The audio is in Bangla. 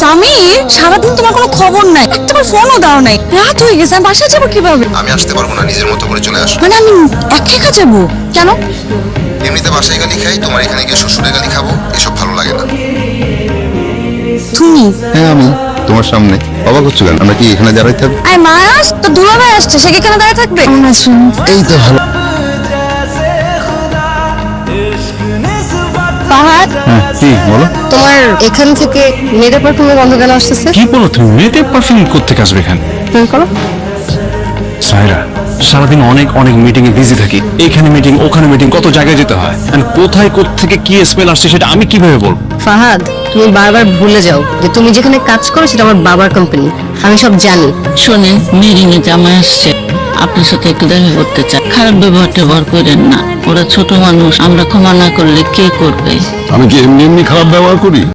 স্বামী, সারাদিন তোমার কোনো খবর নাই, একটাবার ফোনও দাও নাই। রাত হয়ে গেছে, আমি বাসায় যাবো কিভাবে? আমি আসতে পারবো না, নিজের মতো করে চলে আসো। মানে আমি একা একা যাবো কেন? এমনিতে বাসায় গালি খাই, তোমার এখানে গিয়ে শ্বশুরে গালি খাবো, এসব ভালো লাগে না। তুমি? হ্যাঁ আমি তোমার সামনে। অবাক হচ্ছ কেন? আমরা কি এখানে দাঁড়াই থাকবো? আয় মায়াস, তো দুলাভাই আসছে, সে কি এখানে দাঁড়িয়ে থাকবে? কেমন আছেন? এই তো ভালো। ফাহাদ, কি বলো? তোমার এখান থেকে মেয়েদের পারফিউমের গন্ধ কেন আসতেছে? কি বলো তুমি? মেয়েদের পারফিউম করতে আসবে এখানে? তুমি করো। সায়রা, সারাদিন অনেক অনেক মিটিং এ বিজি থাকি, এখানে মিটিং ওখানে মিটিং, কত জায়গায় যেতে হয়, আর কোথায় থেকে কি স্মেল আসছে সেটা আমি কিভাবে বলবো? ফাহাদ, তুমি বারবার ভুলে যাও যে তুমি যেখানে কাজ করো সেটা আমার বাবার কোম্পানি। আমি সব জানি। শোনেন, মিটিংয়ে জামাই আসছে, আপনার সাথে একটু দেখা করতে চাই। খারাপ ব্যবহার করেন না, ওরা ছোট মানুষ, আমরা ক্ষমা না করলে কে করবে? আমি কি এমনি এমনি খারাপ ব্যবহার করি?